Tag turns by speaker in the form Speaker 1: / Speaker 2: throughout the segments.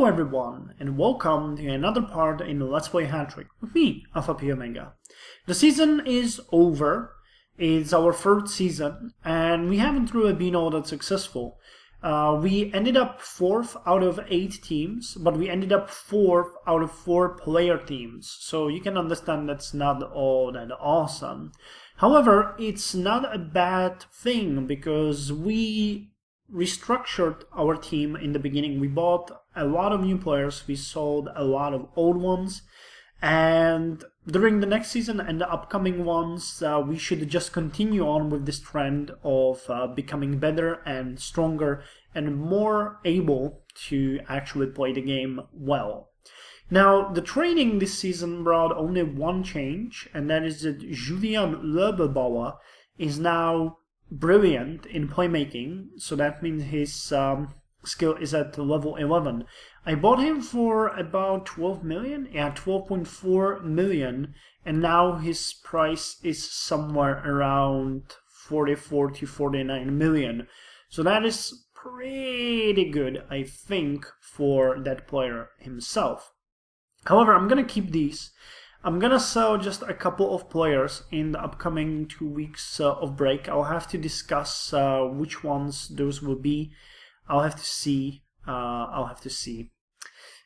Speaker 1: Hello everyone, and welcome to another part in Let's Play Hattrick with me, Alfapiomega. The season is over, it's our third season, and we haven't really been all that successful. We ended up 4th out of 8 teams, but we ended up 4th out of 4 player teams, so you can understand that's not all that awesome. However, it's not a bad thing, because we restructured our team in the beginning. We bought a lot of new players, we sold a lot of old ones, and during the next season and the upcoming ones, we should just continue on with this trend of becoming better and stronger and more able to actually play the game well. Now, the training this season brought only one change, and that is that Julian Löbelbauer is now brilliant in playmaking, so that means his skill is at level 11. I bought him for about 12 million, yeah, 12.4 million, and now his price is somewhere around 44 to 49 million. So that is pretty good, I think, for that player himself. However, I'm gonna keep these. I'm gonna sell just a couple of players in the upcoming 2 weeks of break. I'll have to discuss which ones those will be. I'll have to see.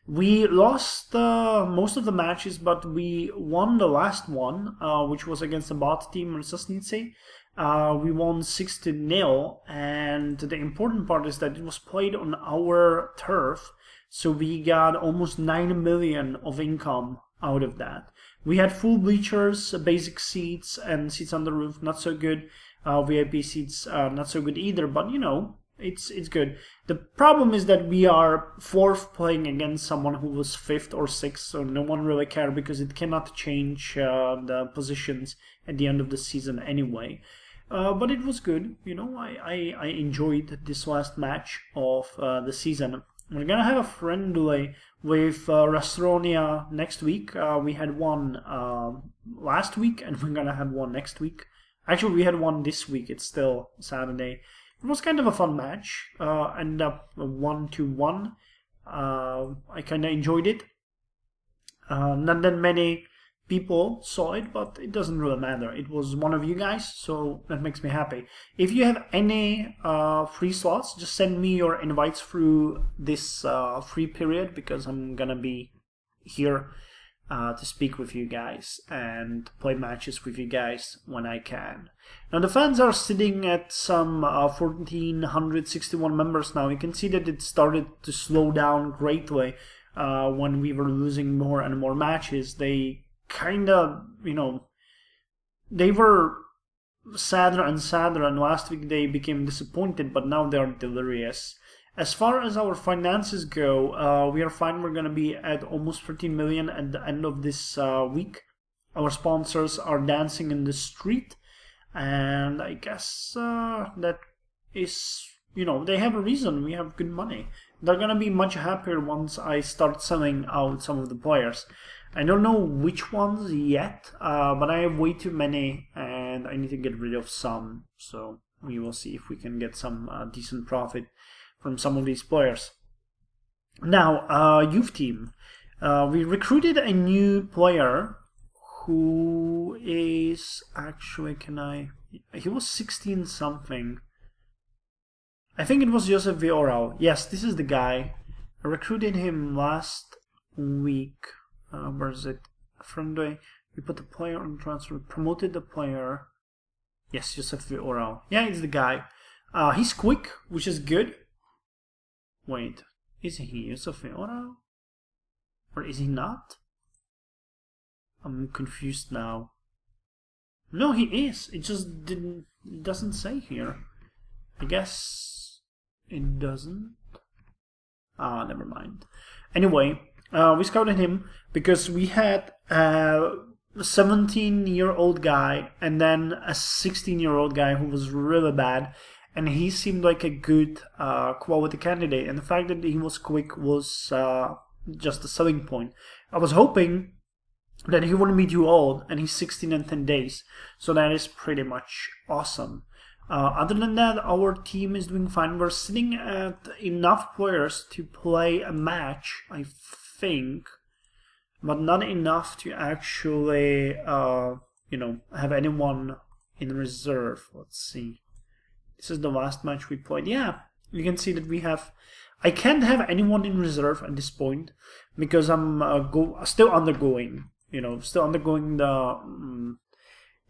Speaker 1: We lost most of the matches, but we won the last one, which was against the bot team Resasnice. We won 6-0, and the important part is that it was played on our turf, so we got almost 9 million of income out of that. We had full bleachers, basic seats, and seats on the roof, not so good. VIP seats, not so good either, but you know, it's good. The problem is that we are 4th playing against someone who was 5th or 6th, so no one really cared because it cannot change the positions at the end of the season anyway. But it was good, you know, I enjoyed this last match of the season. We're gonna have a friendly with Rastronia next week. We had one last week, and we're gonna have one next week. Actually, we had one this week. It's still Saturday. It was kind of a fun match. Ended up 1-1. I kind of enjoyed it. Not that many people saw it, but it doesn't really matter. It was one of you guys, so that makes me happy. If you have any free slots, just send me your invites through this free period, because I'm gonna be here to speak with you guys and play matches with you guys when I can. Now the fans are sitting at some 1,461 members now. You can see that it started to slow down greatly when we were losing more and more matches. They kind of, you know, they were sadder and sadder, and last week they became disappointed, but now they are delirious. As far as our finances go, we are fine. We're going to be at almost 13 million at the end of this week. Our sponsors are dancing in the street, and I guess that is, you know, they have a reason. We have good money. They're going to be much happier once I start selling out some of the players. I don't know which ones yet, but I have way too many, and I need to get rid of some. So we will see if we can get some decent profit from some of these players. Now, youth team. We recruited a new player who is actually, he was 16 something. I think it was Josef Vioral. Yes, this is the guy. I recruited him last week. Where is it? From we put the player on transfer, promoted the player. Yes, Josef Vioral. Yeah, it's the guy. He's quick, which is good. Wait, is he Josef Vioral? Or is he not? I'm confused now. No, he is. It just doesn't say here. I guess it doesn't. Never mind. Anyway, we scouted him because we had a 17-year-old guy and then a 16-year-old guy who was really bad, and he seemed like a good quality candidate, and the fact that he was quick was just a selling point. I was hoping that he wouldn't be too old, and he's 16 and 10 days, so that is pretty much awesome. Other than that, our team is doing fine. We're sitting at enough players to play a match, I think, but not enough to actually, have anyone in reserve. Let's see. This is the last match we played. Yeah, you can see that we have... I can't have anyone in reserve at this point because I'm still undergoing,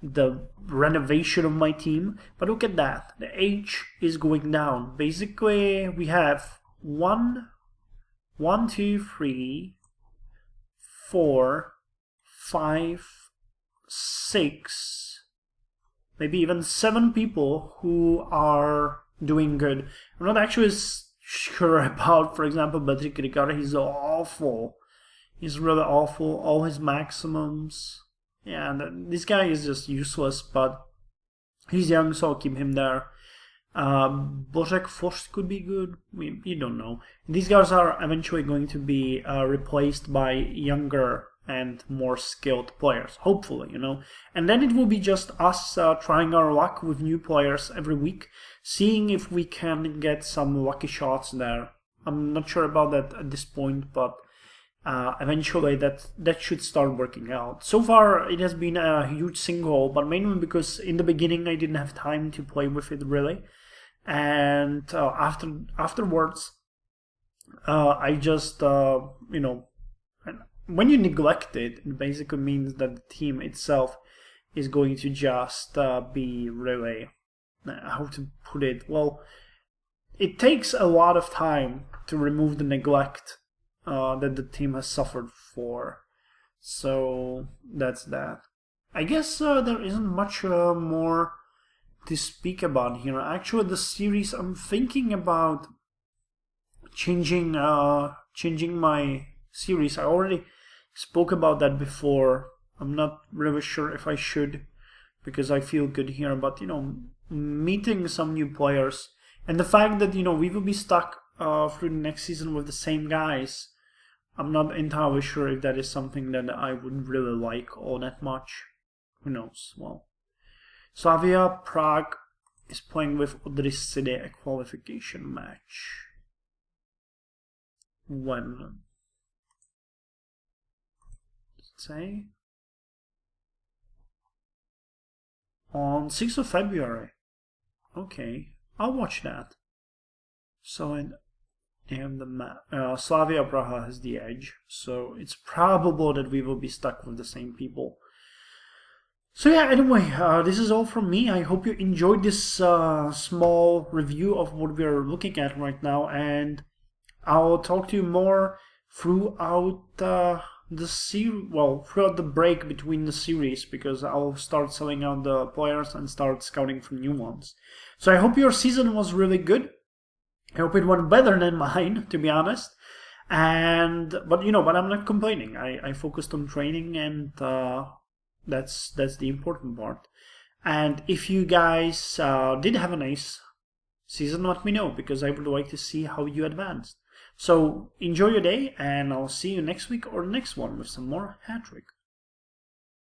Speaker 1: the renovation of my team. But look at that, the age is going down. Basically, we have 1, 2, 3, 4, 5, 6, maybe even 7 people who are doing good. I'm not actually sure about, for example, Hattrick. He's awful. He's really awful. All his maximums. Yeah, this guy is just useless, but he's young, so I'll keep him there. Božek Forst could be good. You don't know. These guys are eventually going to be replaced by younger and more skilled players, hopefully, And then it will be just us trying our luck with new players every week, seeing if we can get some lucky shots there. I'm not sure about that at this point, but eventually that should start working out. So far, it has been a huge sinkhole, but mainly because in the beginning I didn't have time to play with it really, and afterwards, I just when you neglect it, it basically means that the team itself is going to just be really, how to put it, well, it takes a lot of time to remove the neglect that the team has suffered for. So that's that. I guess there isn't much more to speak about here. Actually, the series, I'm thinking about changing my series. I already spoke about that before. I'm not really sure if I should, because I feel good here, but meeting some new players and the fact that we will be stuck through the next season with the same guys, I'm not entirely sure if that is something that I would really like all that much. Who knows? Well, Slavia Prague is playing with Odryside, a qualification match. When? Say on 6th of February. Okay, I'll watch that. So Slavia Praha has the edge, so it's probable that we will be stuck with the same people. So yeah, anyway, this is all from me. I hope you enjoyed this small review of what we're looking at right now, and I'll talk to you more throughout throughout the break between the series, because I'll start selling out the players and start scouting for new ones. So I hope your season was really good. I hope it went better than mine, to be honest. But I'm not complaining. I focused on training, and that's the important part. And if you guys did have a nice season, let me know, because I would like to see how you advanced. So enjoy your day, and I'll see you next week or next one with some more Hattrick.